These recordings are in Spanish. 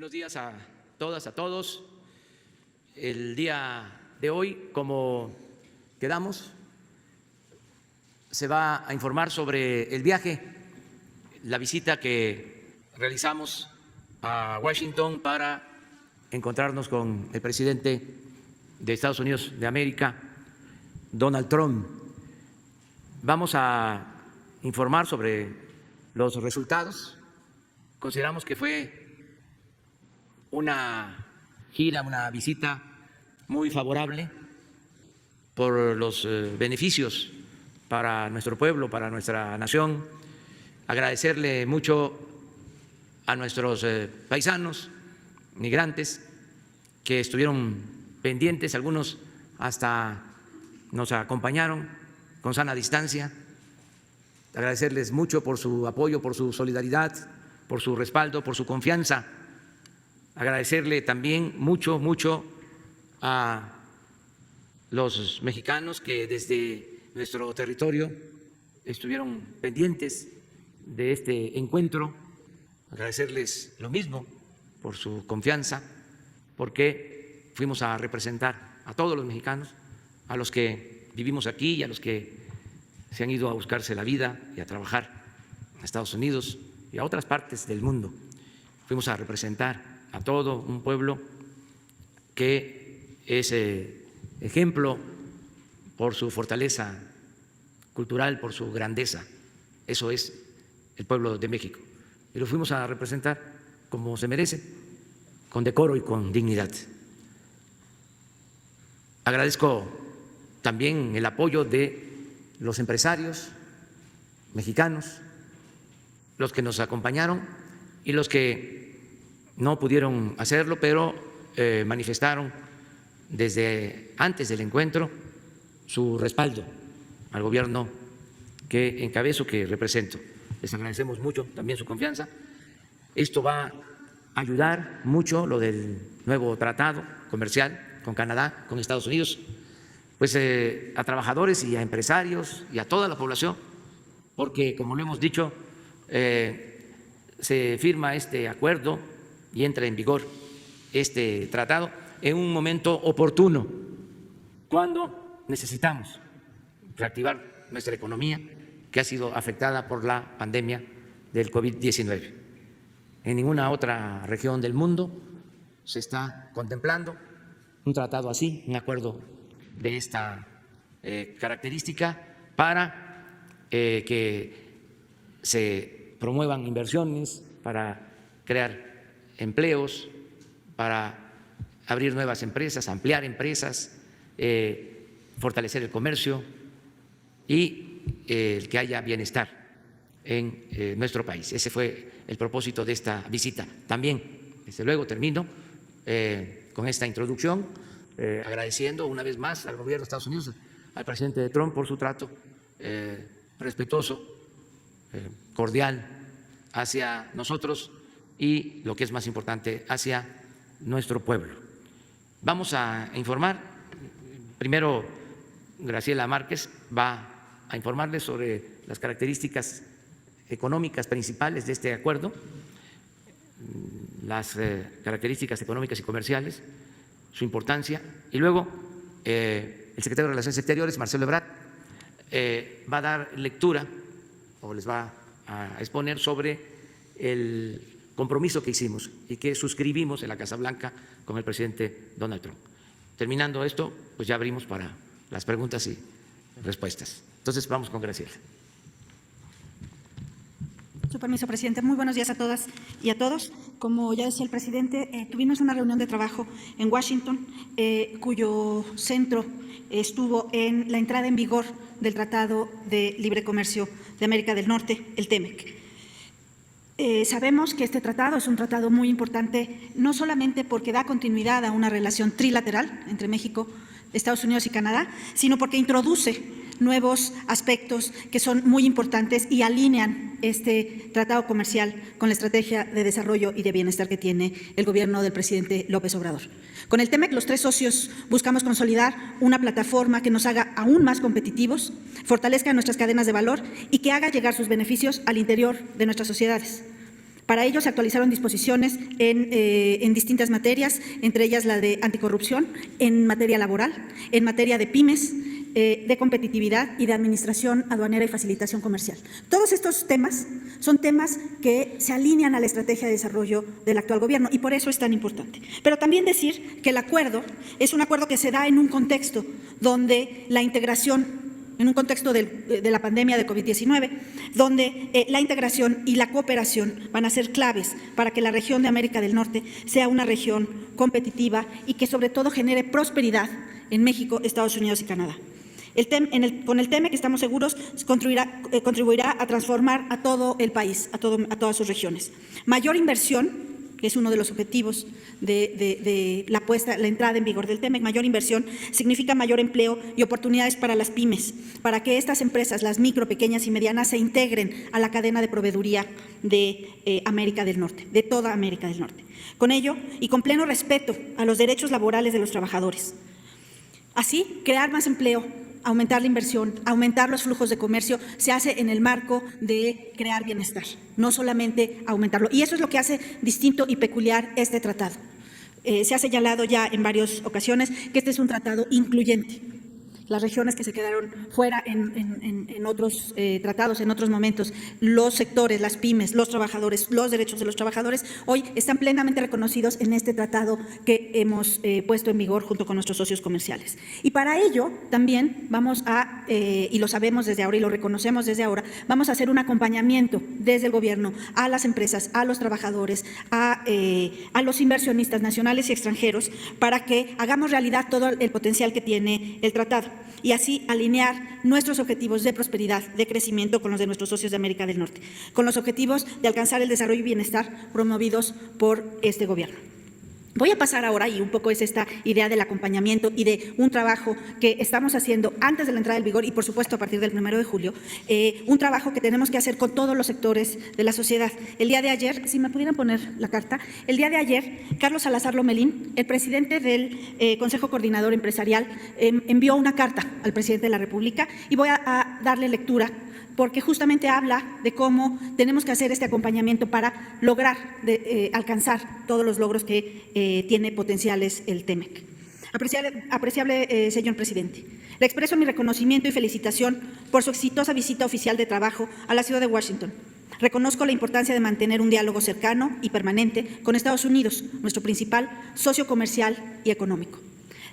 Buenos días a todas, a todos. El día de hoy, como quedamos, se va a informar sobre el viaje, la visita que realizamos a Washington para encontrarnos con el presidente de Estados Unidos de América, Donald Trump. Vamos a informar sobre los resultados. Consideramos que fue una gira, una visita muy favorable por los beneficios para nuestro pueblo, para nuestra nación. Agradecerle mucho a nuestros paisanos, migrantes, que estuvieron pendientes, algunos hasta nos acompañaron con sana distancia. Agradecerles mucho por su apoyo, por su solidaridad, por su respaldo, por su confianza. Agradecerle también mucho a los mexicanos que desde nuestro territorio estuvieron pendientes de este encuentro. Agradecerles lo mismo por su confianza, porque fuimos a representar a todos los mexicanos, a los que vivimos aquí y a los que se han ido a buscarse la vida y a trabajar a Estados Unidos y a otras partes del mundo. Fuimos a representar a todo un pueblo que es ejemplo por su fortaleza cultural, por su grandeza. Eso es el pueblo de México. Y lo fuimos a representar como se merece, con decoro y con dignidad. Agradezco también el apoyo de los empresarios mexicanos, los que nos acompañaron y los que no pudieron hacerlo, pero manifestaron desde antes del encuentro su respaldo al gobierno que encabezo, que represento. Les agradecemos mucho también su confianza. Esto va a ayudar mucho, lo del nuevo tratado comercial con Canadá, con Estados Unidos, pues a trabajadores y a empresarios y a toda la población, porque como lo hemos dicho, se firma este acuerdo y entra en vigor este tratado en un momento oportuno, cuando necesitamos reactivar nuestra economía, que ha sido afectada por la pandemia del COVID-19. En ninguna otra región del mundo se está contemplando un tratado así, un acuerdo de esta característica, para que se promuevan inversiones, para crear empleos, para abrir nuevas empresas, ampliar empresas, fortalecer el comercio y que haya bienestar en nuestro país. Ese fue el propósito de esta visita. También, desde luego, termino con esta introducción agradeciendo una vez más al gobierno de Estados Unidos, al presidente Trump, por su trato respetuoso, cordial hacia nosotros y, lo que es más importante, hacia nuestro pueblo. Vamos a informar. Primero, Graciela Márquez va a informarles sobre las características económicas principales de este acuerdo, las características económicas y comerciales, su importancia, y luego el secretario de Relaciones Exteriores, Marcelo Ebrard, va a dar lectura o les va a exponer sobre el compromiso que hicimos y que suscribimos en la Casa Blanca con el presidente Donald Trump. Terminando esto, pues ya abrimos para las preguntas y respuestas. Entonces, vamos con Graciela. Su permiso, presidente. Muy buenos días a todas y a todos. Como ya decía el presidente, tuvimos una reunión de trabajo en Washington, cuyo centro estuvo en la entrada en vigor del Tratado de Libre Comercio de América del Norte, el TEMEC. Sabemos que este tratado es un tratado muy importante, no solamente porque da continuidad a una relación trilateral entre México, Estados Unidos y Canadá, sino porque introduce nuevos aspectos que son muy importantes y alinean este tratado comercial con la estrategia de desarrollo y de bienestar que tiene el gobierno del presidente López Obrador. Con el TEMEC, los tres socios buscamos consolidar una plataforma que nos haga aún más competitivos, fortalezca nuestras cadenas de valor y que haga llegar sus beneficios al interior de nuestras sociedades. Para ello se actualizaron disposiciones en distintas materias, entre ellas la de anticorrupción, en materia laboral, en materia de pymes, de competitividad y de administración aduanera y facilitación comercial. Todos estos temas son temas que se alinean a la estrategia de desarrollo del actual gobierno y por eso es tan importante. Pero también decir que el acuerdo es un acuerdo que se da en un contexto donde la integración, en un contexto de la pandemia de COVID-19, donde la integración y la cooperación van a ser claves para que la región de América del Norte sea una región competitiva y que sobre todo genere prosperidad en México, Estados Unidos y Canadá. Con el TEMEC estamos seguros contribuirá a transformar a todo el país, a todas sus regiones. Mayor inversión, que es uno de los objetivos de la entrada en vigor del TEMEC, mayor inversión significa mayor empleo y oportunidades para las pymes, para que estas empresas, las micro, pequeñas y medianas, se integren a la cadena de proveeduría de América del Norte, de toda América del Norte. Con ello y con pleno respeto a los derechos laborales de los trabajadores. Así, crear más empleo, aumentar la inversión, aumentar los flujos de comercio, se hace en el marco de crear bienestar, no solamente aumentarlo. Y eso es lo que hace distinto y peculiar este tratado. Se ha señalado ya en varias ocasiones que este es un tratado incluyente. Las regiones que se quedaron fuera en otros tratados, en otros momentos, los sectores, las pymes, los trabajadores, los derechos de los trabajadores, hoy están plenamente reconocidos en este tratado que hemos puesto en vigor junto con nuestros socios comerciales. Y para ello también vamos a, y lo sabemos desde ahora y lo reconocemos desde ahora, vamos a hacer un acompañamiento desde el gobierno a las empresas, a los trabajadores, a los inversionistas nacionales y extranjeros para que hagamos realidad todo el potencial que tiene el tratado y así alinear nuestros objetivos de prosperidad, de crecimiento con los de nuestros socios de América del Norte, con los objetivos de alcanzar el desarrollo y bienestar promovidos por este gobierno. Voy a pasar ahora, y un poco es esta idea del acompañamiento y de un trabajo que estamos haciendo antes de la entrada en vigor y, por supuesto, a partir del 1 de julio, un trabajo que tenemos que hacer con todos los sectores de la sociedad. El día de ayer, si me pudieran poner la carta, el día de ayer, Carlos Salazar Lomelín, el presidente del Consejo Coordinador Empresarial, envió una carta al presidente de la República y voy a darle lectura porque justamente habla de cómo tenemos que hacer este acompañamiento para lograr alcanzar todos los logros que tiene potenciales el TEMEC. Apreciable señor presidente, le expreso mi reconocimiento y felicitación por su exitosa visita oficial de trabajo a la ciudad de Washington. Reconozco la importancia de mantener un diálogo cercano y permanente con Estados Unidos, nuestro principal socio comercial y económico.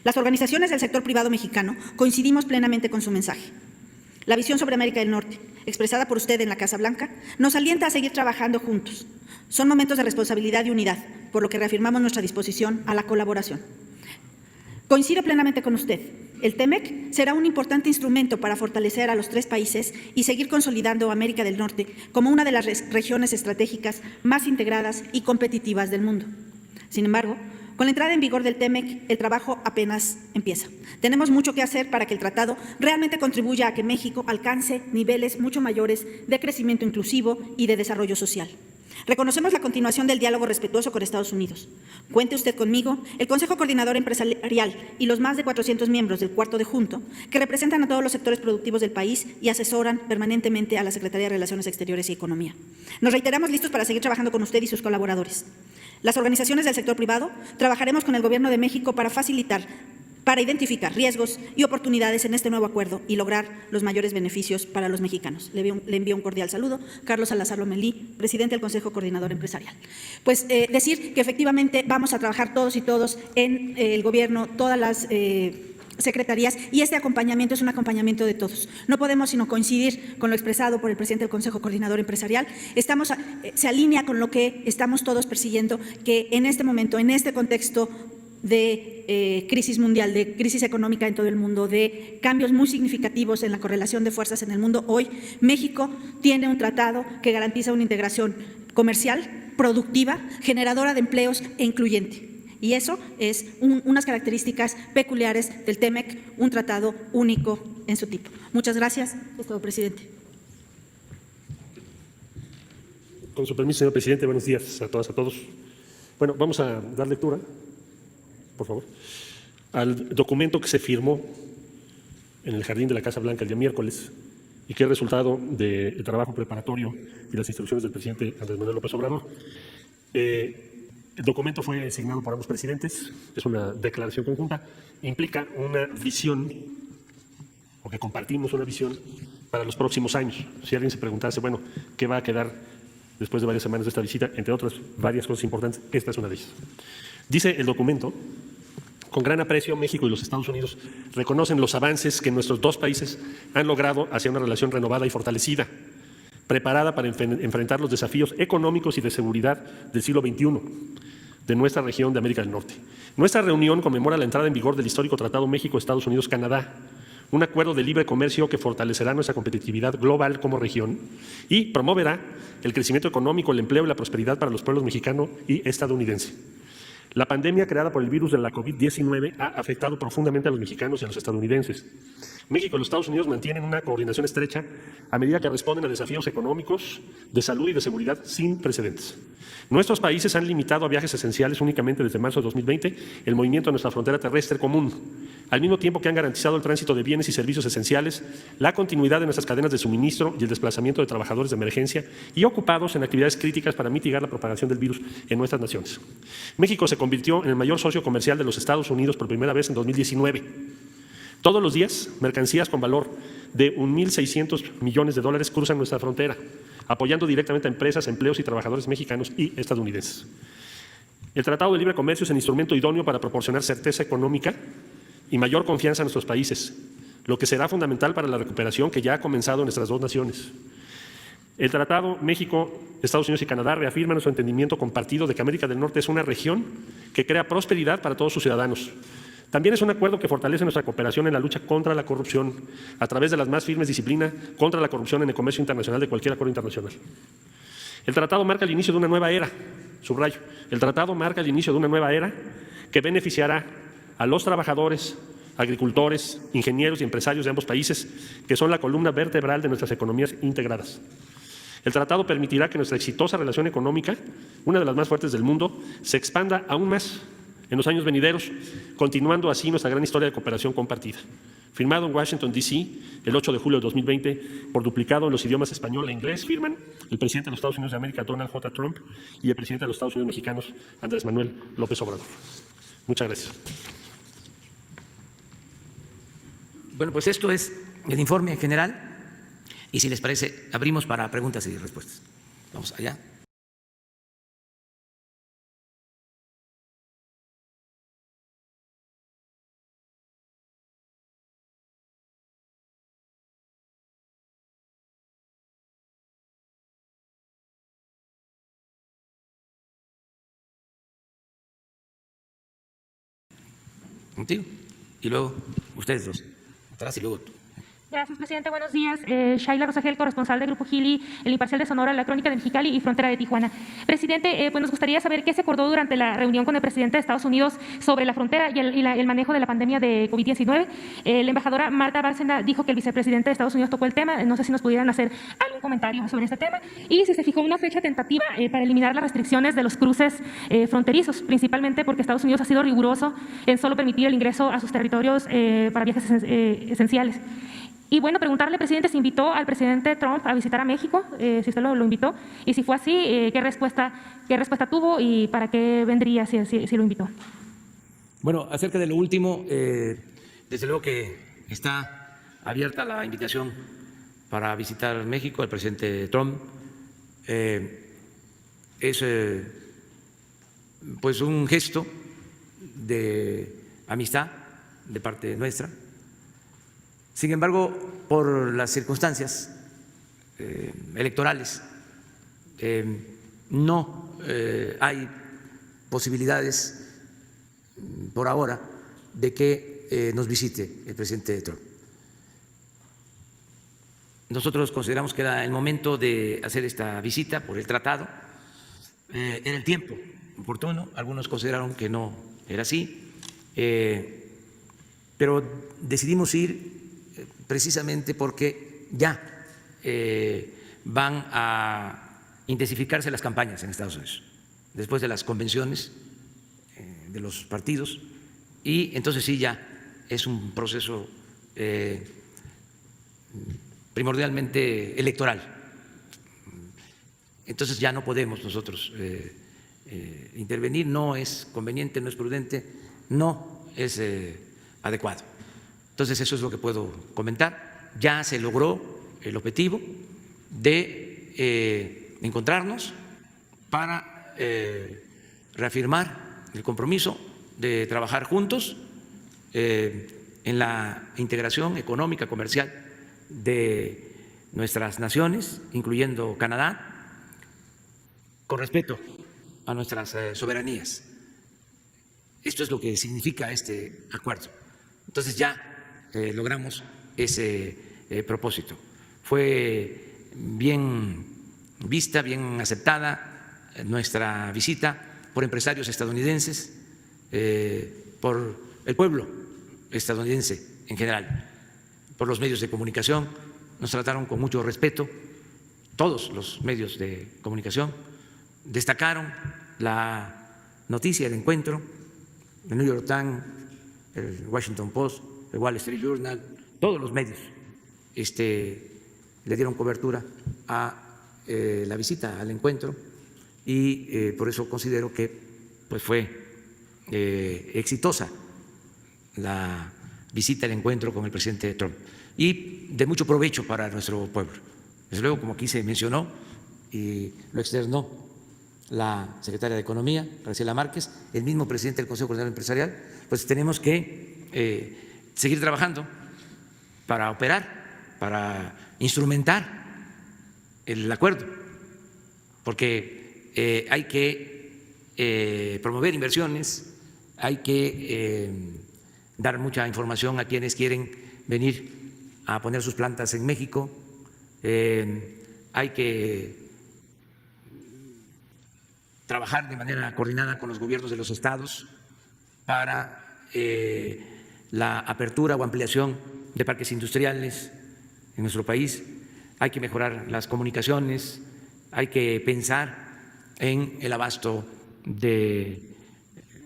Las organizaciones del sector privado mexicano coincidimos plenamente con su mensaje. La visión sobre América del Norte, expresada por usted en la Casa Blanca, nos alienta a seguir trabajando juntos. Son momentos de responsabilidad y unidad, por lo que reafirmamos nuestra disposición a la colaboración. Coincido plenamente con usted. El TEMEC será un importante instrumento para fortalecer a los tres países y seguir consolidando a América del Norte como una de las regiones estratégicas más integradas y competitivas del mundo. Sin embargo, con la entrada en vigor del TEMEC, el trabajo apenas empieza. Tenemos mucho que hacer para que el tratado realmente contribuya a que México alcance niveles mucho mayores de crecimiento inclusivo y de desarrollo social. Reconocemos la continuación del diálogo respetuoso con Estados Unidos. Cuente usted conmigo, el Consejo Coordinador Empresarial y los más de 400 miembros del Cuarto de Junto, que representan a todos los sectores productivos del país y asesoran permanentemente a la Secretaría de Relaciones Exteriores y Economía. Nos reiteramos listos para seguir trabajando con usted y sus colaboradores. Las organizaciones del sector privado trabajaremos con el Gobierno de México para identificar riesgos y oportunidades en este nuevo acuerdo y lograr los mayores beneficios para los mexicanos. Le envío un cordial saludo. Carlos Salazar Lomelí, presidente del Consejo Coordinador Empresarial. Pues decir que efectivamente vamos a trabajar todos y todos en el Gobierno, todas las secretarías, y este acompañamiento es un acompañamiento de todos. No podemos sino coincidir con lo expresado por el presidente del Consejo Coordinador Empresarial. Se alinea con lo que estamos todos persiguiendo, que en este momento, en este contexto de crisis mundial, de crisis económica en todo el mundo, de cambios muy significativos en la correlación de fuerzas en el mundo, hoy México tiene un tratado que garantiza una integración comercial, productiva, generadora de empleos e incluyente. Y eso es unas características peculiares del TEMEC, un tratado único en su tipo. Muchas gracias. Es todo, presidente. Con su permiso, señor presidente, buenos días a todas, a todos. Bueno, vamos a dar lectura, por favor, al documento que se firmó en el jardín de la Casa Blanca el día miércoles y que es resultado del trabajo preparatorio y las instrucciones del presidente Andrés Manuel López Obrador. El documento fue signado por ambos presidentes, es una declaración conjunta, implica una visión, porque compartimos una visión para los próximos años. Si alguien se preguntase, bueno, ¿qué va a quedar después de varias semanas de esta visita? Entre otras varias cosas importantes, esta es una de ellas. Dice el documento: con gran aprecio, México y los Estados Unidos reconocen los avances que nuestros dos países han logrado hacia una relación renovada y fortalecida, preparada para enfrentar los desafíos económicos y de seguridad del siglo XXI de nuestra región de América del Norte. Nuestra reunión conmemora la entrada en vigor del histórico Tratado México-Estados Unidos-Canadá, un acuerdo de libre comercio que fortalecerá nuestra competitividad global como región y promoverá el crecimiento económico, el empleo y la prosperidad para los pueblos mexicano y estadounidense. La pandemia creada por el virus de la COVID-19 ha afectado profundamente a los mexicanos y a los estadounidenses. México y los Estados Unidos mantienen una coordinación estrecha a medida que responden a desafíos económicos, de salud y de seguridad sin precedentes. Nuestros países han limitado a viajes esenciales únicamente desde marzo de 2020 el movimiento de nuestra frontera terrestre común, al mismo tiempo que han garantizado el tránsito de bienes y servicios esenciales, la continuidad de nuestras cadenas de suministro y el desplazamiento de trabajadores de emergencia y ocupados en actividades críticas para mitigar la propagación del virus en nuestras naciones. México se convirtió en el mayor socio comercial de los Estados Unidos por primera vez en 2019. Todos los días, mercancías con valor de 1.600 millones de dólares cruzan nuestra frontera, apoyando directamente a empresas, empleos y trabajadores mexicanos y estadounidenses. El Tratado de Libre Comercio es el instrumento idóneo para proporcionar certeza económica y mayor confianza a nuestros países, lo que será fundamental para la recuperación que ya ha comenzado en nuestras dos naciones. El Tratado México, Estados Unidos y Canadá reafirma nuestro entendimiento compartido de que América del Norte es una región que crea prosperidad para todos sus ciudadanos. También es un acuerdo que fortalece nuestra cooperación en la lucha contra la corrupción a través de las más firmes disciplinas contra la corrupción en el comercio internacional de cualquier acuerdo internacional. El tratado marca el inicio de una nueva era, subrayo, el tratado marca el inicio de una nueva era que beneficiará a los trabajadores, agricultores, ingenieros y empresarios de ambos países, que son la columna vertebral de nuestras economías integradas. El tratado permitirá que nuestra exitosa relación económica, una de las más fuertes del mundo, se expanda aún más en los años venideros, continuando así nuestra gran historia de cooperación compartida. Firmado en Washington, D.C., el 8 de julio de 2020, por duplicado en los idiomas español e inglés, firman el presidente de los Estados Unidos de América, Donald J. Trump, y el presidente de los Estados Unidos mexicanos, Andrés Manuel López Obrador. Muchas gracias. Bueno, pues esto es el informe general y si les parece, abrimos para preguntas y respuestas. Vamos allá. Contigo. Y luego ustedes dos. Atrás y luego tú. Gracias, presidente. Buenos días. Shaila Rosagel, corresponsal del Grupo Gili, El Imparcial de Sonora, La Crónica de Mexicali y Frontera de Tijuana. Presidente, pues nos gustaría saber qué se acordó durante la reunión con el presidente de Estados Unidos sobre la frontera y el manejo de la pandemia de COVID-19. La embajadora Marta Bárcena dijo que el vicepresidente de Estados Unidos tocó el tema. No sé si nos pudieran hacer algún comentario sobre este tema. Y si se fijó una fecha tentativa para eliminar las restricciones de los cruces fronterizos, principalmente porque Estados Unidos ha sido riguroso en solo permitir el ingreso a sus territorios para viajes esenciales. Y bueno, preguntarle, presidente, si invitó al presidente Trump a visitar a México, si usted lo invitó, y si fue así, ¿qué respuesta tuvo y para qué vendría si lo invitó? Bueno, acerca de lo último, desde luego que está abierta la invitación para visitar México al presidente Trump. Es pues un gesto de amistad de parte nuestra. Sin embargo, por las circunstancias electorales, no hay posibilidades por ahora de que nos visite el presidente Trump. Nosotros consideramos que era el momento de hacer esta visita por el tratado, era el tiempo oportuno, algunos consideraron que no era así, pero decidimos ir precisamente porque ya van a intensificarse las campañas en Estados Unidos, después de las convenciones de los partidos, y entonces sí ya es un proceso primordialmente electoral. Entonces ya no podemos nosotros intervenir, no es conveniente, no es prudente, no es adecuado. Entonces eso es lo que puedo comentar. Ya se logró el objetivo de encontrarnos para reafirmar el compromiso de trabajar juntos en la integración económica, comercial de nuestras naciones, incluyendo Canadá, con respeto a nuestras soberanías. Esto es lo que significa este acuerdo. Entonces ya logramos ese propósito. Fue bien vista, bien aceptada nuestra visita por empresarios estadounidenses, por el pueblo estadounidense en general, por los medios de comunicación. Nos trataron con mucho respeto, todos los medios de comunicación destacaron la noticia, el encuentro, el New York Times, el Washington Post, el Wall Street Journal, todos los medios le dieron cobertura a la visita, al encuentro, y por eso considero que pues fue exitosa la visita, el encuentro con el presidente Trump y de mucho provecho para nuestro pueblo. Desde luego, como aquí se mencionó y lo externó la secretaria de Economía, Graciela Márquez, el mismo presidente del Consejo Coordinador Empresarial, pues tenemos que seguir trabajando para operar, para instrumentar el acuerdo, porque hay que promover inversiones, hay que dar mucha información a quienes quieren venir a poner sus plantas en México, hay que trabajar de manera coordinada con los gobiernos de los estados para la apertura o ampliación de parques industriales en nuestro país. Hay que mejorar las comunicaciones, hay que pensar en el abasto de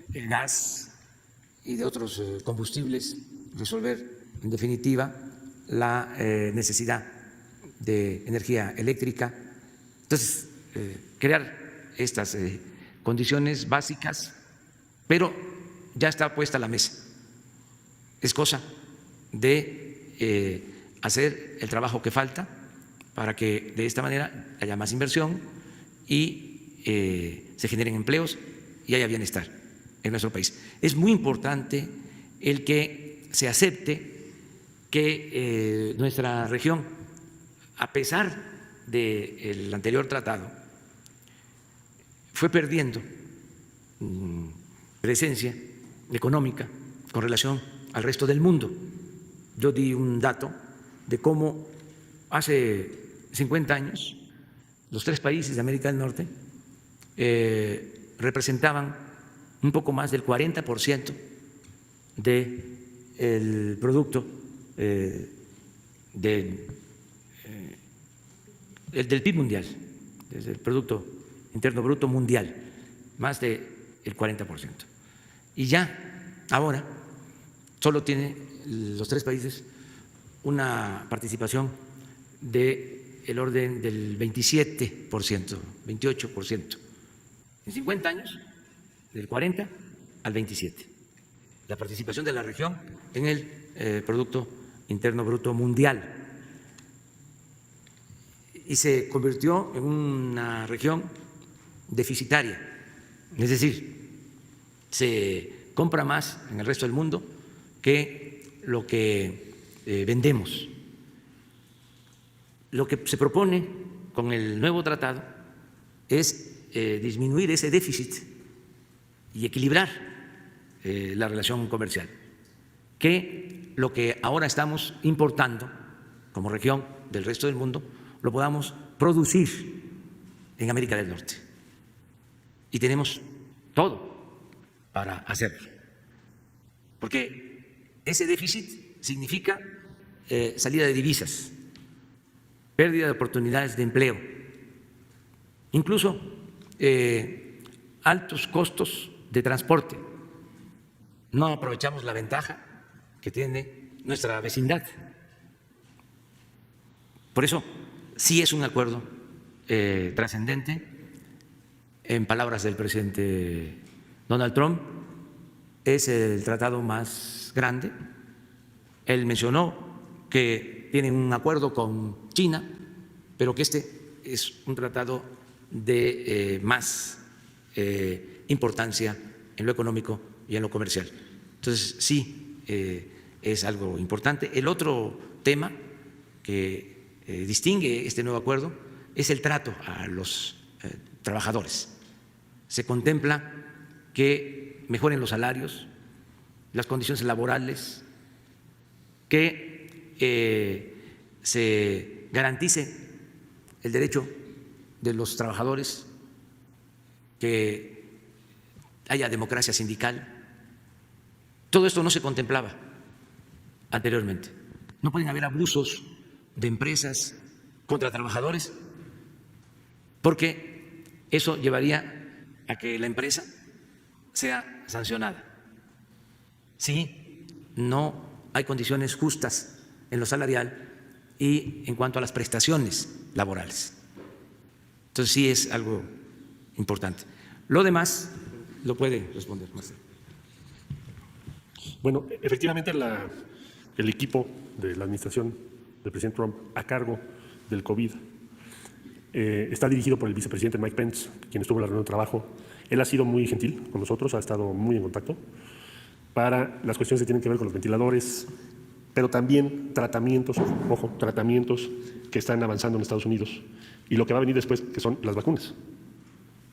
gas y de otros combustibles, resolver en definitiva la necesidad de energía eléctrica. Entonces, crear estas condiciones básicas, pero ya está puesta la mesa. Es cosa de hacer el trabajo que falta para que de esta manera haya más inversión y se generen empleos y haya bienestar en nuestro país. Es muy importante el que se acepte que nuestra región, a pesar del anterior tratado, fue perdiendo presencia económica con relación al resto del mundo. Yo di un dato de cómo hace 50 años los 3 países de América del Norte representaban un poco más del 40% del producto del PIB mundial, desde el Producto Interno Bruto mundial, más del 40%. Y ya ahora solo tiene los 3 países una participación del orden del 27%, 28%. En 50 años, del 40 al 27. La participación de la región en el Producto Interno Bruto mundial. Y se convirtió en una región deficitaria, es decir, se compra más en el resto del mundo que lo que vendemos. Lo que se propone con el nuevo tratado es disminuir ese déficit y equilibrar la relación comercial, que lo que ahora estamos importando como región del resto del mundo lo podamos producir en América del Norte. Y tenemos todo para hacerlo, porque ese déficit significa salida de divisas, pérdida de oportunidades de empleo, incluso altos costos de transporte. No aprovechamos la ventaja que tiene nuestra vecindad. Por eso sí es un acuerdo trascendente. En palabras del presidente Donald Trump, es el tratado más grande. Él mencionó que tienen un acuerdo con China, pero que este es un tratado de más importancia en lo económico y en lo comercial. Entonces, sí, es algo importante. El otro tema que distingue este nuevo acuerdo es el trato a los trabajadores. Se contempla que mejoren los salarios, las condiciones laborales, que se garantice el derecho de los trabajadores, que haya democracia sindical. Todo esto no se contemplaba anteriormente. No pueden haber abusos de empresas contra trabajadores, porque eso llevaría a que la empresa sea sancionada. Si no hay condiciones justas en lo salarial y en cuanto a las prestaciones laborales. Entonces sí es algo importante. Lo demás lo puede responder Marcelo. Bueno, efectivamente el equipo de la administración del presidente Trump a cargo del COVID está dirigido por el vicepresidente Mike Pence, quien estuvo en la reunión de trabajo. Él ha sido muy gentil con nosotros, ha estado muy en contacto para las cuestiones que tienen que ver con los ventiladores, pero también tratamientos, ojo, tratamientos que están avanzando en Estados Unidos y lo que va a venir después, que son las vacunas.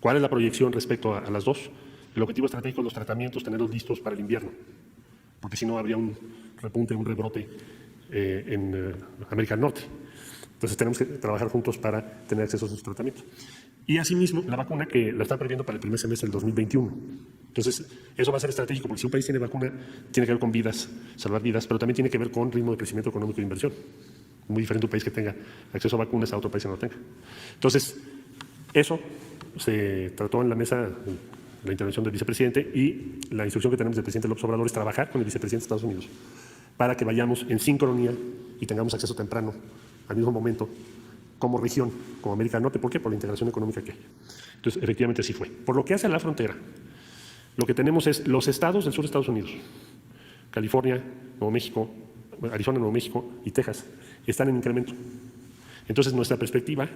¿Cuál es la proyección respecto a las dos? El objetivo estratégico de los tratamientos, tenerlos listos para el invierno, porque si no habría un repunte, un rebrote en América del Norte. Entonces tenemos que trabajar juntos para tener acceso a esos tratamientos. Y asimismo, la vacuna que la están previendo para el primer semestre del 2021. Entonces, eso va a ser estratégico, porque si un país tiene vacuna, tiene que ver con vidas, salvar vidas, pero también tiene que ver con ritmo de crecimiento económico e inversión. Muy diferente un país que tenga acceso a vacunas a otro país que no lo tenga. Entonces, eso se trató en la mesa, la intervención del vicepresidente, y la instrucción que tenemos del presidente López Obrador es trabajar con el vicepresidente de Estados Unidos para que vayamos en sincronía y tengamos acceso temprano, al mismo momento, como región, como América del Norte. ¿Por qué? Por la integración económica que hay. Entonces, efectivamente así fue. Por lo que hace a la frontera, lo que tenemos es los estados del sur de Estados Unidos, California, Nuevo México, Arizona, Nuevo México y Texas, están en incremento. Entonces, nuestra perspectiva,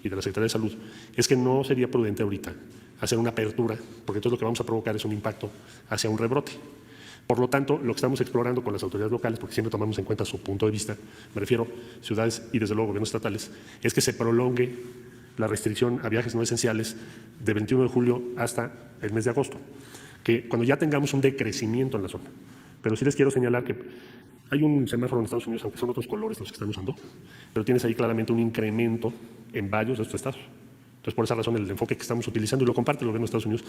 y de la Secretaría de Salud, es que no sería prudente ahorita hacer una apertura, porque entonces lo que vamos a provocar es un impacto hacia un rebrote. Por lo tanto, lo que estamos explorando con las autoridades locales, porque siempre tomamos en cuenta su punto de vista, me refiero a ciudades y desde luego gobiernos estatales, es que se prolongue la restricción a viajes no esenciales de 21 de julio hasta el mes de agosto, que cuando ya tengamos un decrecimiento en la zona. Pero sí les quiero señalar que hay un semáforo en Estados Unidos, aunque son otros colores los que están usando, pero tienes ahí claramente un incremento en varios de estos estados. Entonces, por esa razón, el enfoque que estamos utilizando, y lo comparte el gobierno de Estados Unidos,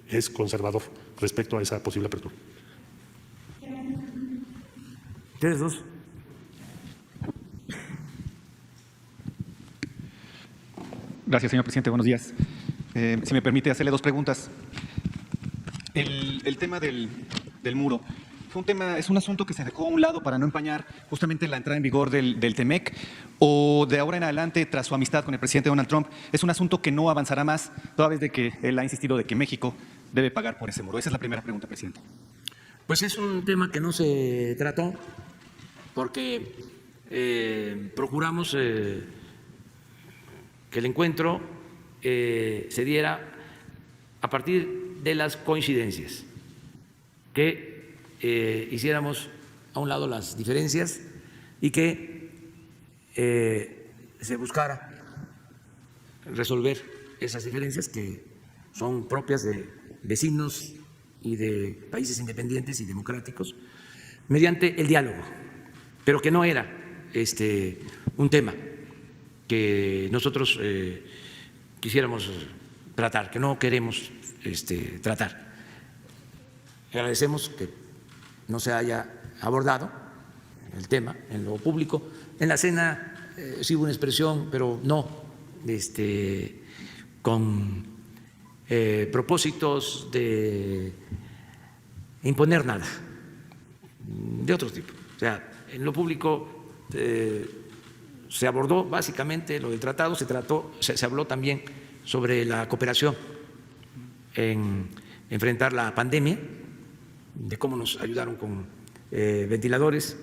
es conservador respecto a esa posible apertura. ¿Ustedes dos? Gracias, señor presidente. Buenos días. Si me permite hacerle dos preguntas. El tema del muro fue es un asunto que se dejó a un lado para no empañar justamente la entrada en vigor del TEMEC, o de ahora en adelante, tras su amistad con el presidente Donald Trump, es un asunto que no avanzará más, toda vez de que él ha insistido de que México debe pagar por ese muro. Esa es la primera pregunta, presidente. Pues es un tema que no se trató porque procuramos que el encuentro se diera a partir de las coincidencias, que hiciéramos a un lado las diferencias y que se buscara resolver esas diferencias que son propias de vecinos y de países independientes y democráticos mediante el diálogo, pero que no era un tema que nosotros quisiéramos tratar, que no queremos tratar. Agradecemos que no se haya abordado el tema en lo público. En la cena sí hubo una expresión, pero no con propósitos de imponer nada, de otro tipo. O sea, en lo público se abordó básicamente lo del tratado, se habló también sobre la cooperación en enfrentar la pandemia, de cómo nos ayudaron con ventiladores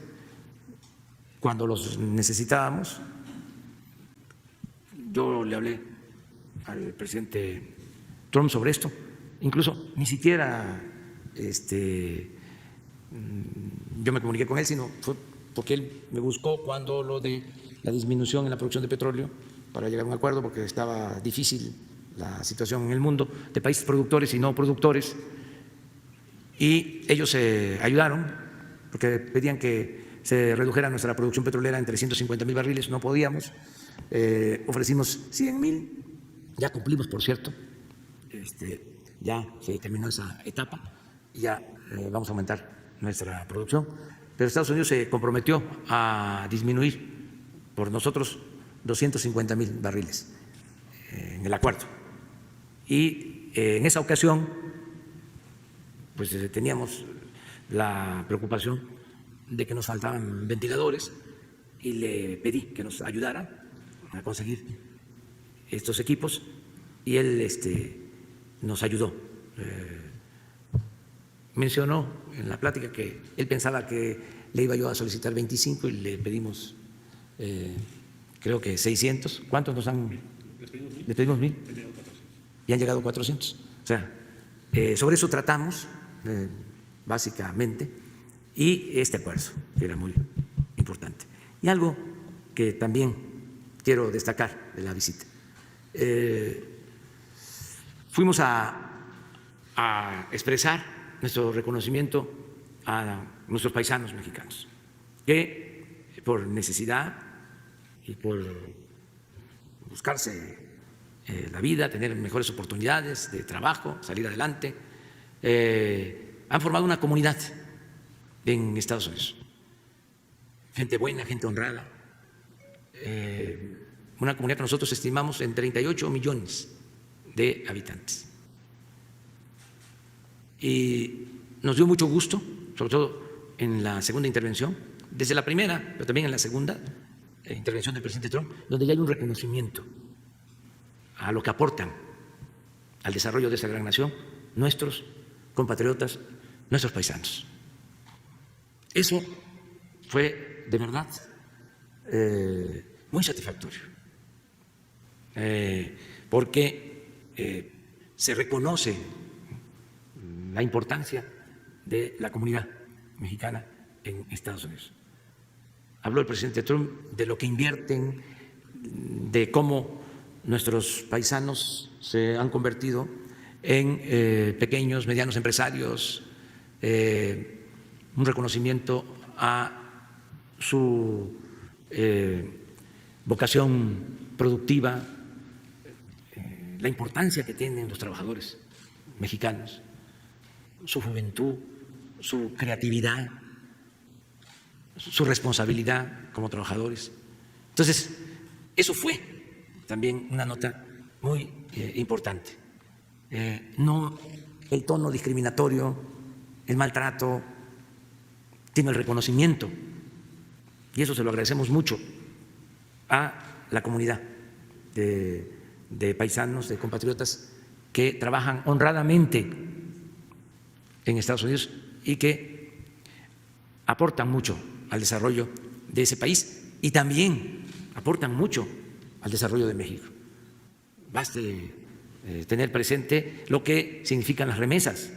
cuando los necesitábamos. Yo le hablé al presidente Trump sobre esto, incluso ni siquiera yo me comuniqué con él, sino fue porque él me buscó cuando lo de la disminución en la producción de petróleo para llegar a un acuerdo, porque estaba difícil la situación en el mundo de países productores y no productores, y ellos ayudaron porque pedían que se redujera nuestra producción petrolera en 350,000 barriles, no podíamos, ofrecimos 100,000, ya cumplimos, por cierto, ya se terminó esa etapa y ya vamos a aumentar nuestra producción, pero Estados Unidos se comprometió a disminuir por nosotros 250,000 barriles en el acuerdo. Y en esa ocasión, pues teníamos la preocupación de que nos faltaban ventiladores y le pedí que nos ayudara a conseguir estos equipos y él nos ayudó. Mencionó en la plática que él pensaba que le iba yo a solicitar 25 y le pedimos creo que 600. ¿Cuántos nos han? Le pedimos 1,000 y han llegado 400. O sea, sobre eso tratamos básicamente, y este acuerdo que era muy importante. Y algo que también quiero destacar de la visita. Fuimos a expresar nuestro reconocimiento a nuestros paisanos mexicanos, que por necesidad y por buscarse la vida, tener mejores oportunidades de trabajo, salir adelante, han formado una comunidad en Estados Unidos. Gente buena, gente honrada, una comunidad que nosotros estimamos en 38 millones de habitantes. Y nos dio mucho gusto, sobre todo en la segunda intervención, desde la primera, pero también en la segunda intervención del presidente Trump, donde ya hay un reconocimiento a lo que aportan al desarrollo de esa gran nación nuestros compatriotas, nuestros paisanos. Eso fue de verdad muy satisfactorio, porque se reconoce la importancia de la comunidad mexicana en Estados Unidos. Habló el presidente Trump de lo que invierten, de cómo nuestros paisanos se han convertido en pequeños, medianos empresarios, un reconocimiento a su vocación productiva, la importancia que tienen los trabajadores mexicanos, su juventud, su creatividad, su responsabilidad como trabajadores. Entonces, eso fue también una nota muy importante. No el tono discriminatorio, el maltrato, sino el reconocimiento. Y eso se lo agradecemos mucho a la comunidad de paisanos, de compatriotas que trabajan honradamente en Estados Unidos y que aportan mucho al desarrollo de ese país y también aportan mucho al desarrollo de México. Baste tener presente lo que significan las remesas.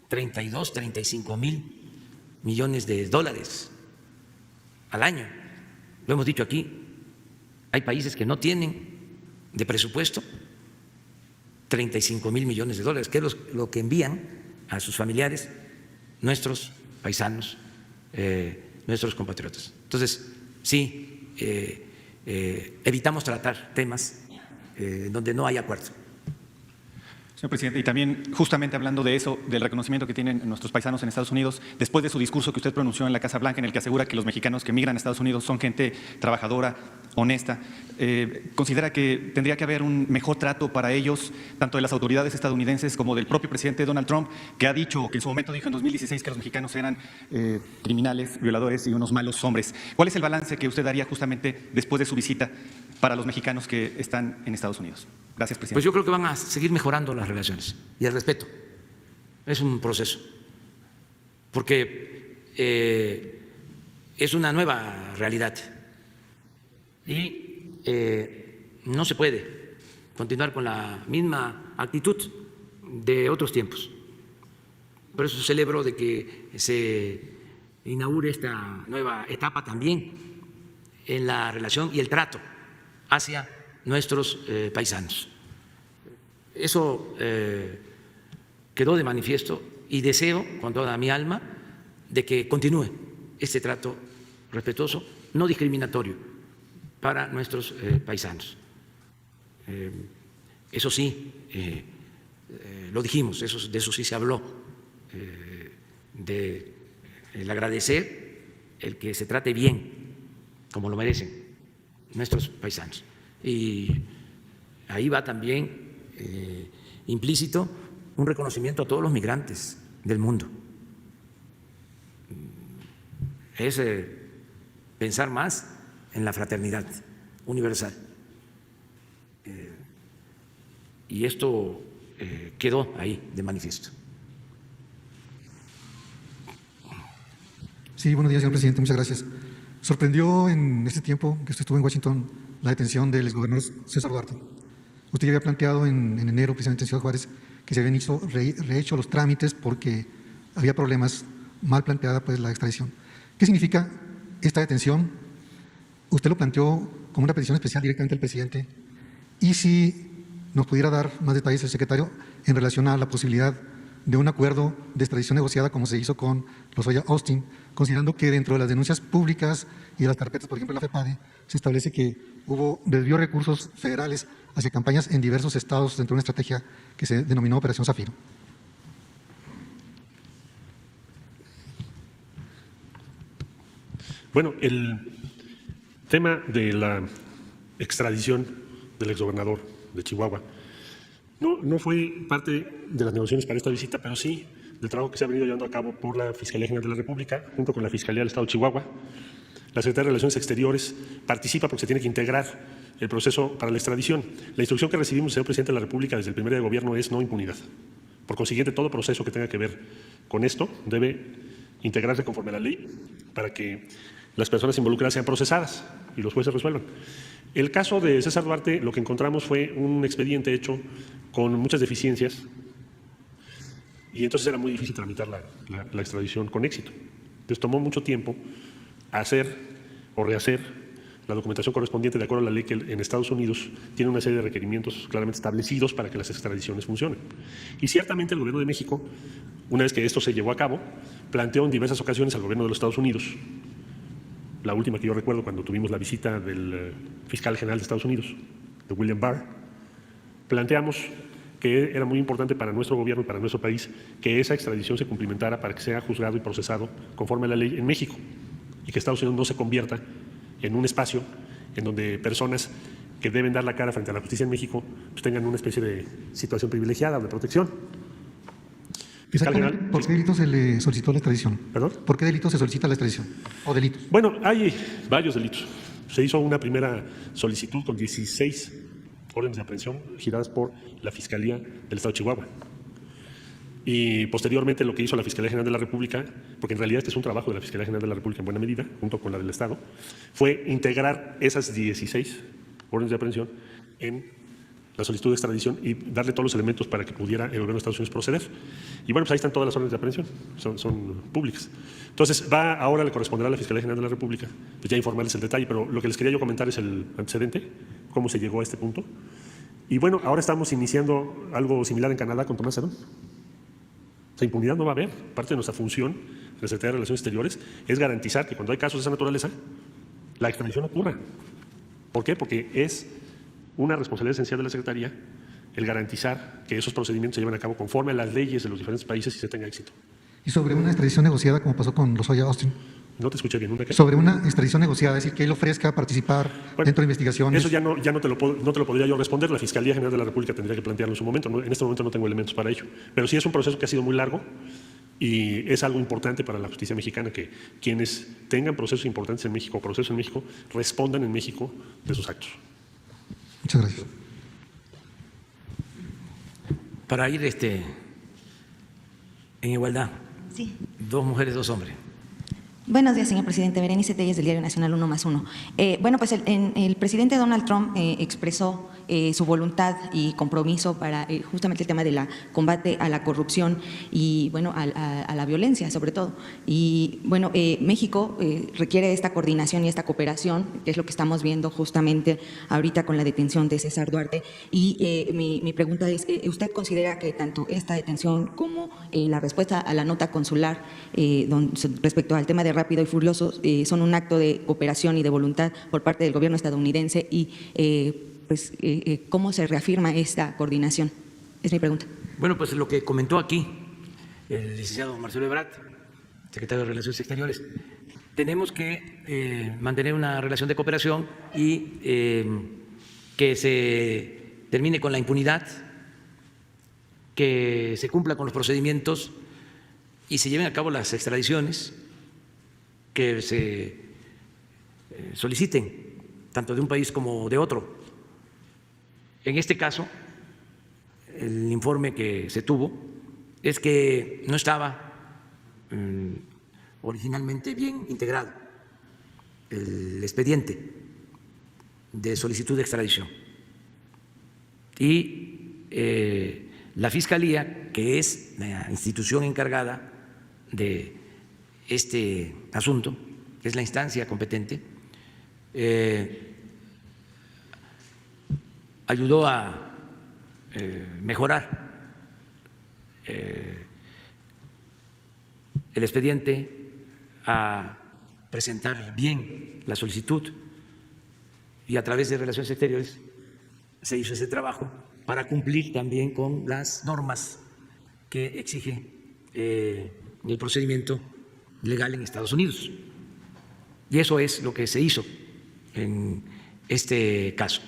32, 35,000 millones de dólares al año. Lo hemos dicho aquí, hay países que no tienen de presupuesto 35,000 millones de dólares, que es lo que envían a sus familiares nuestros paisanos, nuestros compatriotas. Entonces, sí, evitamos tratar temas donde no hay acuerdo. Señor presidente, y también justamente hablando de eso, del reconocimiento que tienen nuestros paisanos en Estados Unidos, después de su discurso que usted pronunció en la Casa Blanca, en el que asegura que los mexicanos que migran a Estados Unidos son gente trabajadora, honesta, ¿considera que tendría que haber un mejor trato para ellos, tanto de las autoridades estadounidenses como del propio presidente Donald Trump, que ha dicho, que en su momento dijo en 2016 que los mexicanos eran criminales, violadores y unos malos hombres? ¿Cuál es el balance que usted daría justamente después de su visita para los mexicanos que están en Estados Unidos? Gracias, presidente. Pues yo creo que van a seguir mejorando las relaciones y el respeto. Es un proceso, porque es una nueva realidad y no se puede continuar con la misma actitud de otros tiempos. Por eso celebro de que se inaugure esta nueva etapa también en la relación y el trato hacia nuestros paisanos. Eso quedó de manifiesto y deseo con toda mi alma de que continúe este trato respetuoso, no discriminatorio para nuestros paisanos. Eso sí, lo dijimos, de eso sí se habló, de el agradecer el que se trate bien, como lo merecen nuestros paisanos. Y ahí va también implícito un reconocimiento a todos los migrantes del mundo. Es pensar más en la fraternidad universal. Y esto quedó ahí de manifiesto. Sí, buenos días, señor presidente. Muchas gracias. Sorprendió en este tiempo que usted estuvo en Washington la detención del exgobernador César Duarte. Usted ya había planteado en enero, precisamente en Ciudad Juárez, que se habían rehecho los trámites porque había problemas, mal planteada pues la extradición. ¿Qué significa esta detención? Usted lo planteó como una petición especial directamente al presidente. Y si nos pudiera dar más detalles el secretario en relación a la posibilidad de un acuerdo de extradición negociada como se hizo con Lozoya Austin, considerando que dentro de las denuncias públicas y de las carpetas, por ejemplo en la FEPADE, se establece que hubo desvío de recursos federales hacia campañas en diversos estados dentro de una estrategia que se denominó Operación Zafiro. Bueno, el tema de la extradición del exgobernador de Chihuahua no fue parte de las negociaciones para esta visita, pero sí del trabajo que se ha venido llevando a cabo por la Fiscalía General de la República, junto con la Fiscalía del Estado de Chihuahua. La Secretaría de Relaciones Exteriores participa porque se tiene que integrar el proceso para la extradición. La instrucción que recibimos, señor presidente de la República, desde el primer día de gobierno es no impunidad. Por consiguiente, todo proceso que tenga que ver con esto debe integrarse conforme a la ley para que las personas involucradas sean procesadas y los jueces resuelvan. El caso de César Duarte, lo que encontramos fue un expediente hecho con muchas deficiencias y entonces era muy difícil tramitar la extradición con éxito. Entonces tomó mucho tiempo hacer o rehacer la documentación correspondiente de acuerdo a la ley que en Estados Unidos tiene una serie de requerimientos claramente establecidos para que las extradiciones funcionen. Y ciertamente el Gobierno de México, una vez que esto se llevó a cabo, planteó en diversas ocasiones al Gobierno de los Estados Unidos, la última que yo recuerdo cuando tuvimos la visita del fiscal general de Estados Unidos, de William Barr, planteamos que era muy importante para nuestro gobierno y para nuestro país que esa extradición se cumplimentara para que sea juzgado y procesado conforme a la ley en México y que Estados Unidos no se convierta en un espacio en donde personas que deben dar la cara frente a la justicia en México pues tengan una especie de situación privilegiada o de protección. General, ¿por qué delito se le solicitó la extradición? ¿Perdón? ¿Por qué delito se solicita la extradición? ¿O delitos? Bueno, hay varios delitos. Se hizo una primera solicitud con 16 órdenes de aprehensión giradas por la Fiscalía del Estado de Chihuahua. Y posteriormente lo que hizo la Fiscalía General de la República, porque en realidad este es un trabajo de la Fiscalía General de la República en buena medida, junto con la del Estado, fue integrar esas 16 órdenes de aprehensión en la solicitud de extradición y darle todos los elementos para que pudiera el gobierno de Estados Unidos proceder. Y bueno, pues ahí están todas las órdenes de aprehensión, son públicas. Entonces, ahora le corresponderá a la Fiscalía General de la República, pues ya informarles el detalle, pero lo que les quería yo comentar es el antecedente, cómo se llegó a este punto. Y bueno, ahora estamos iniciando algo similar en Canadá con Tomás Herón. O sea, impunidad no va a haber. Parte de nuestra función de la Secretaría de Relaciones Exteriores es garantizar que cuando hay casos de esa naturaleza, la extradición ocurra. ¿Por qué? Porque es una responsabilidad esencial de la Secretaría el garantizar que esos procedimientos se lleven a cabo conforme a las leyes de los diferentes países y se tenga éxito. ¿Y sobre una extradición negociada como pasó con Lozoya Austin? No te escuché bien. ¿Una qué? Sobre una extradición negociada, es decir, que él ofrezca participar Bueno, dentro de investigaciones. Eso ya no te lo podría yo responder. La Fiscalía General de la República tendría que plantearlo en su momento. En este momento no tengo elementos para ello. Pero sí es un proceso que ha sido muy largo y es algo importante para la justicia mexicana que quienes tengan procesos importantes en México, procesos en México, respondan en México de sus actos. Muchas gracias. Para ir en igualdad, Sí. 2 mujeres, 2 hombres. Buenos días, señor presidente. Berenice Telles, del Diario Nacional 1+1. Bueno, pues el presidente Donald Trump expresó su voluntad y compromiso para justamente el tema de la combate a la corrupción y, bueno, a la violencia, sobre todo. Y, bueno, México requiere esta coordinación y esta cooperación, que es lo que estamos viendo justamente ahorita con la detención de César Duarte. Y mi pregunta es, ¿usted considera que tanto esta detención como la respuesta a la nota consular respecto al tema de Rápido y Furioso son un acto de cooperación y de voluntad por parte del gobierno estadounidense y cómo se reafirma esta coordinación? Es mi pregunta. Bueno, pues lo que comentó aquí el licenciado Marcelo Ebrard, secretario de Relaciones Exteriores, tenemos que mantener una relación de cooperación y que se termine con la impunidad, que se cumpla con los procedimientos y se lleven a cabo las extradiciones que se soliciten, tanto de un país como de otro. En este caso, el informe que se tuvo es que no estaba originalmente bien integrado el expediente de solicitud de extradición. Y la Fiscalía, que es la institución encargada de este asunto, que es la instancia competente, ayudó a mejorar el expediente, a presentar bien la solicitud y a través de Relaciones Exteriores se hizo ese trabajo para cumplir también con las normas que exige el procedimiento legal en Estados Unidos. Y eso es lo que se hizo en este caso.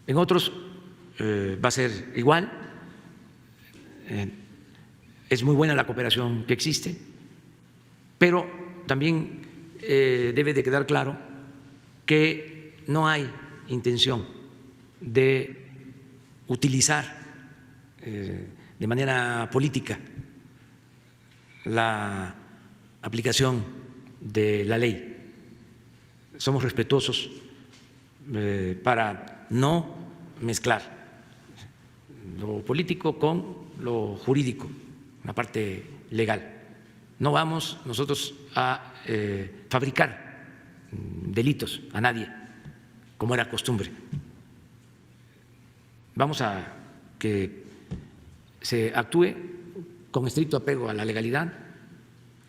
En otros va a ser igual. Es muy buena la cooperación que existe, pero también debe de quedar claro que no hay intención de utilizar de manera política la aplicación de la ley. Somos respetuosos para no mezclar lo político con lo jurídico, la parte legal. No vamos nosotros a fabricar delitos a nadie, como era costumbre. Vamos a que se actúe con estricto apego a la legalidad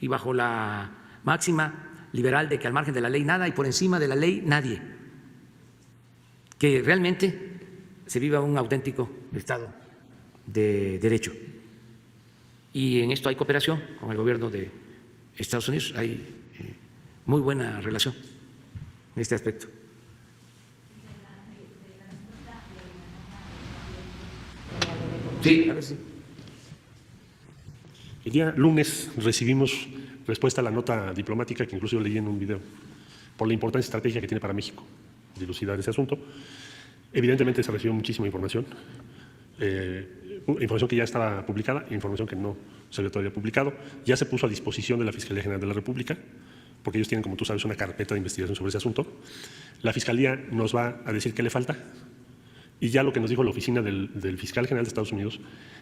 y bajo la máxima liberal de que al margen de la ley nada y por encima de la ley nadie. Que realmente se viva un auténtico Estado de Derecho. Y en esto hay cooperación con el gobierno de Estados Unidos, hay muy buena relación en este aspecto. Sí, a ver si. El día lunes recibimos respuesta a la nota diplomática que incluso yo leí en un video por la importancia estratégica que tiene para México dilucidar ese asunto. Evidentemente se recibió muchísima información, información que ya estaba publicada e información que no se había todavía publicado. Ya se puso a disposición de la Fiscalía General de la República, porque ellos tienen, como tú sabes, una carpeta de investigación sobre ese asunto. La Fiscalía nos va a decir qué le falta. Y ya lo que nos dijo la oficina del Fiscal General de Estados Unidos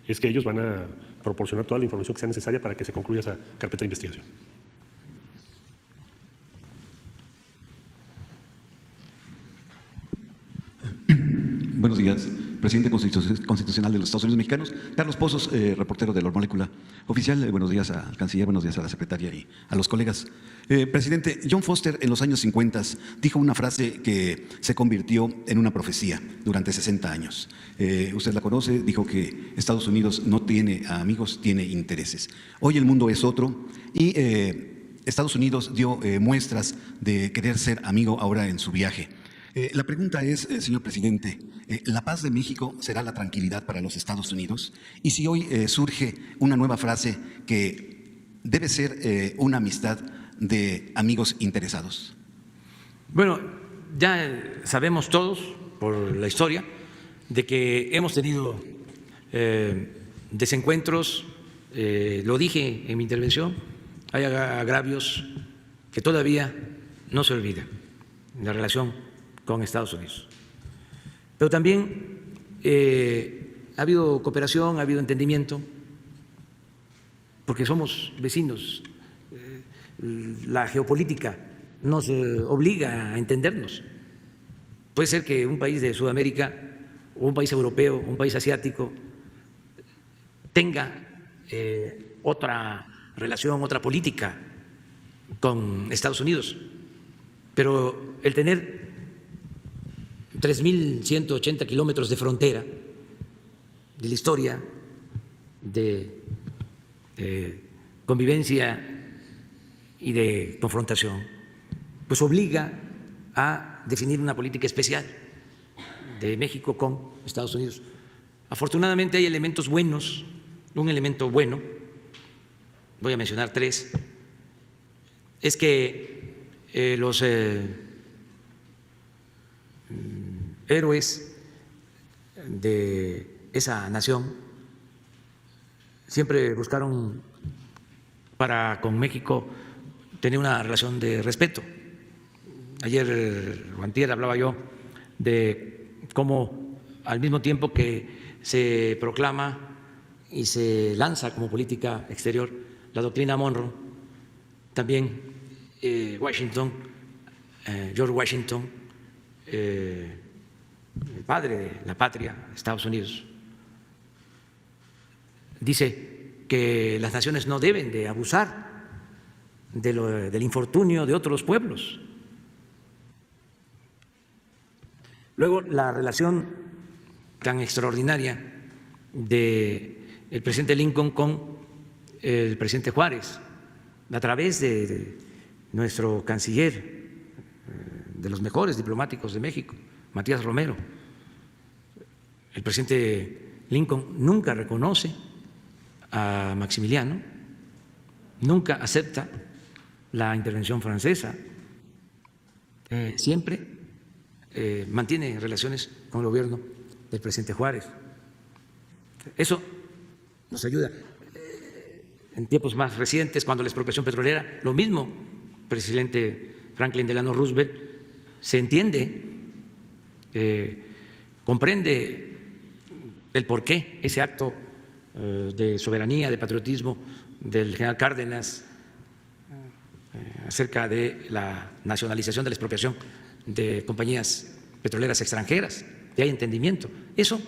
es que ellos van a proporcionar toda la información que sea necesaria para que se concluya esa carpeta de investigación. Buenos días, presidente constitucional de los Estados Unidos mexicanos. Carlos Pozos, reportero de La Molécula Oficial. Buenos días al canciller, buenos días a la secretaria y a los colegas. Presidente, John Foster en los años 50 dijo una frase que se convirtió en una profecía durante 60 años. Usted la conoce, dijo que Estados Unidos no tiene amigos, tiene intereses. Hoy el mundo es otro y Estados Unidos dio muestras de querer ser amigo ahora en su viaje. La pregunta es, señor presidente, ¿la paz de México será la tranquilidad para los Estados Unidos? Y si hoy surge una nueva frase que debe ser una amistad de amigos interesados. Bueno, ya sabemos todos por la historia de que hemos tenido desencuentros, lo dije en mi intervención, hay agravios que todavía no se olvidan en la relación con Estados Unidos. Pero también ha habido cooperación, ha habido entendimiento, porque somos vecinos. La geopolítica nos obliga a entendernos. Puede ser que un país de Sudamérica, un país europeo, un país asiático tenga otra relación, otra política con Estados Unidos, pero el tener 3.180 kilómetros de frontera, de la historia, de convivencia y de confrontación, pues obliga a definir una política especial de México con Estados Unidos. Afortunadamente hay elementos buenos. Un elemento bueno, voy a mencionar tres, es que los héroes de esa nación siempre buscaron para con México tener una relación de respeto. Ayer o antier hablaba yo de cómo al mismo tiempo que se proclama y se lanza como política exterior la doctrina Monroe, también Washington, George Washington, el padre de la patria, Estados Unidos, dice que las naciones no deben de abusar del infortunio de otros pueblos. Luego, la relación tan extraordinaria del presidente Lincoln con el presidente Juárez, a través de nuestro canciller, de los mejores diplomáticos de México, Matías Romero. El presidente Lincoln nunca reconoce a Maximiliano, nunca acepta la intervención francesa, siempre mantiene relaciones con el gobierno del presidente Juárez. Eso nos ayuda. En tiempos más recientes, cuando la expropiación petrolera, lo mismo, presidente Franklin Delano Roosevelt se entiende, comprende el porqué ese acto de soberanía, de patriotismo del general Cárdenas acerca de la nacionalización, de la expropiación de compañías petroleras extranjeras, y hay entendimiento. Eso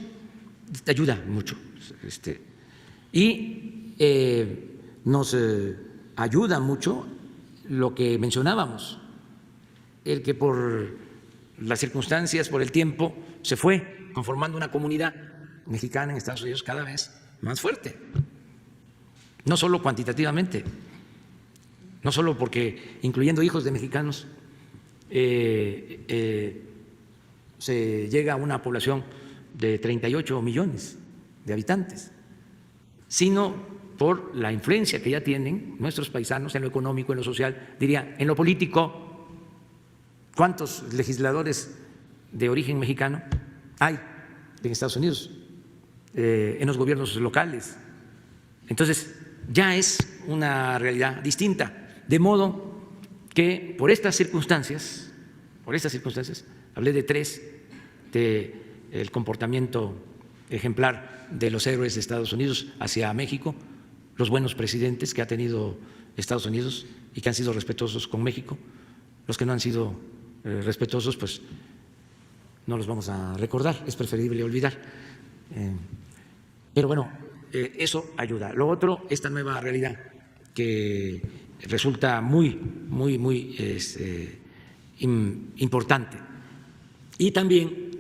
ayuda mucho. Y nos ayuda mucho lo que mencionábamos, el que por las circunstancias, por el tiempo, se fue conformando una comunidad mexicana en Estados Unidos cada vez más fuerte, no solo cuantitativamente, no solo porque incluyendo hijos de mexicanos se llega a una población de 38 millones de habitantes, sino por la influencia que ya tienen nuestros paisanos en lo económico, en lo social, diría, en lo político. ¿Cuántos legisladores de origen mexicano hay en Estados Unidos, en los gobiernos locales? Entonces, ya es una realidad distinta, de modo que por estas circunstancias, hablé de tres, del comportamiento ejemplar de los héroes de Estados Unidos hacia México, los buenos presidentes que ha tenido Estados Unidos y que han sido respetuosos con México, los que no han sido respetuosos, pues no los vamos a recordar, es preferible olvidar. Pero bueno, eso ayuda. Lo otro, esta nueva realidad que resulta muy importante. Y también,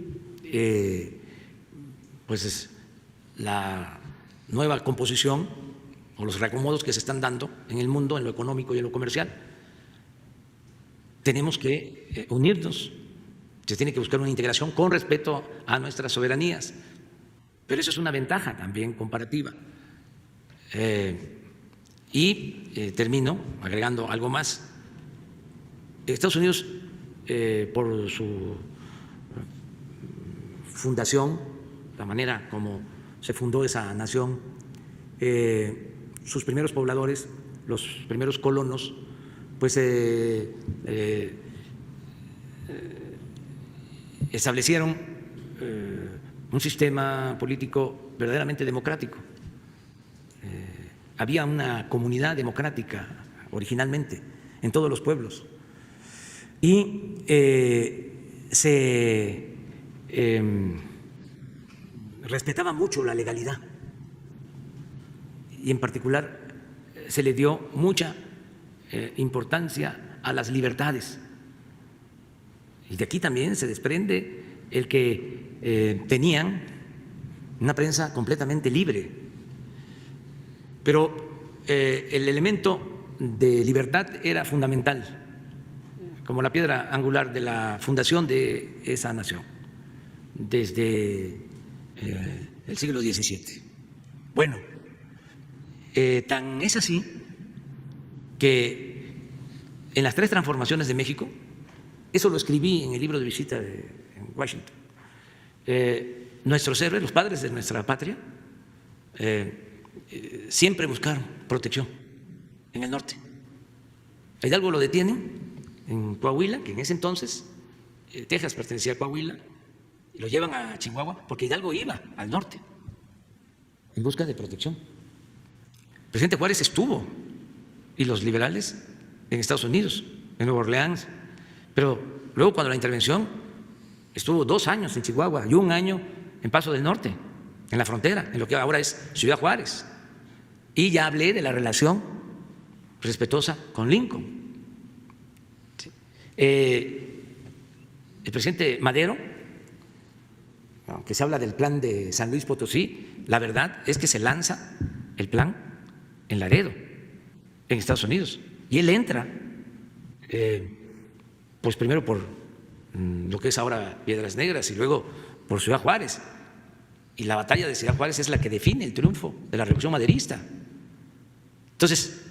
pues, la nueva composición o los reacomodos que se están dando en el mundo, en lo económico y en lo comercial. tenemos que unirnos, se tiene que buscar una integración con respeto a nuestras soberanías, pero eso es una ventaja también comparativa. Termino agregando algo más. Estados Unidos, por su fundación, la manera como se fundó esa nación, sus primeros pobladores, los primeros colonos, pues establecieron un sistema político verdaderamente democrático. Había una comunidad democrática originalmente en todos los pueblos y se respetaba mucho la legalidad y en particular se le dio mucha importancia a las libertades. Y de aquí también se desprende el que tenían una prensa completamente libre. Pero el elemento de libertad era fundamental, como la piedra angular de la fundación de esa nación, desde el siglo XVII. Bueno, tan es así que en las 3 transformaciones de México, eso lo escribí en el libro de visita en Washington, nuestros héroes, los padres de nuestra patria, siempre buscaron protección en el norte. A Hidalgo lo detienen en Coahuila, que en ese entonces Texas pertenecía a Coahuila, y lo llevan a Chihuahua porque Hidalgo iba al norte en busca de protección. El presidente Juárez estuvo, y los liberales, en Estados Unidos, en Nueva Orleans, pero luego cuando la intervención estuvo 2 años en Chihuahua y 1 año en Paso del Norte, en la frontera, en lo que ahora es Ciudad Juárez. Y ya hablé de la relación respetuosa con Lincoln. El presidente Madero, aunque se habla del plan de San Luis Potosí, la verdad es que se lanza el plan en Laredo, en Estados Unidos, y él entra, pues primero por lo que es ahora Piedras Negras y luego por Ciudad Juárez. Y la batalla de Ciudad Juárez es la que define el triunfo de la Revolución Maderista. Entonces,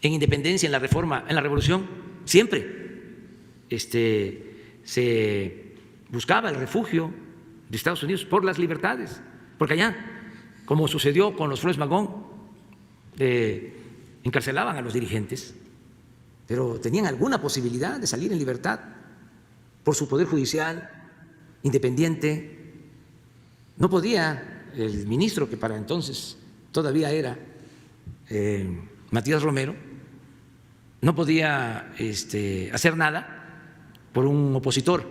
en independencia, en la reforma, en la revolución, siempre se buscaba el refugio de Estados Unidos por las libertades, porque allá, como sucedió con los Flores Magón, encarcelaban a los dirigentes, pero tenían alguna posibilidad de salir en libertad por su poder judicial independiente. No podía el ministro, que para entonces todavía era Matías Romero, no podía hacer nada por un opositor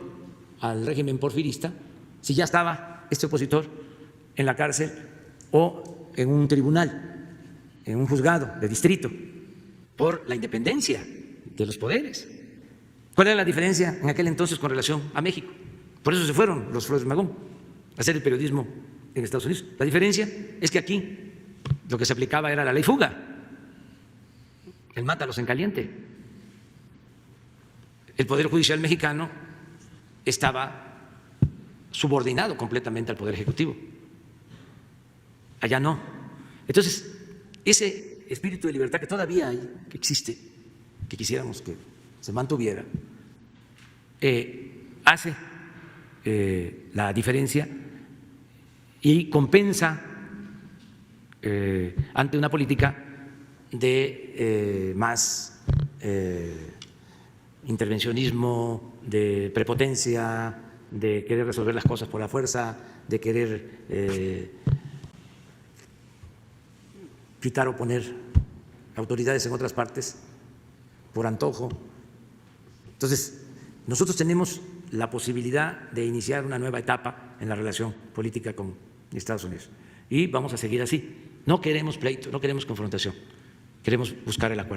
al régimen porfirista si ya estaba este opositor en la cárcel o en un tribunal, en un juzgado de distrito, por la independencia de los poderes. ¿Cuál era la diferencia en aquel entonces con relación a México? Por eso se fueron los Flores Magón a hacer el periodismo en Estados Unidos. La diferencia es que aquí lo que se aplicaba era la ley fuga, el mátalos en caliente. El Poder Judicial mexicano estaba subordinado completamente al Poder Ejecutivo. Allá no. Entonces, ese espíritu de libertad que todavía hay, que existe, que quisiéramos que se mantuviera, hace la diferencia y compensa ante una política de más intervencionismo, de prepotencia, de querer resolver las cosas por la fuerza, de querer quitar o poner autoridades en otras partes por antojo. Entonces, nosotros tenemos la posibilidad de iniciar una nueva etapa en la relación política con Estados Unidos y vamos a seguir así. No queremos pleito, no queremos confrontación, queremos buscar el acuerdo.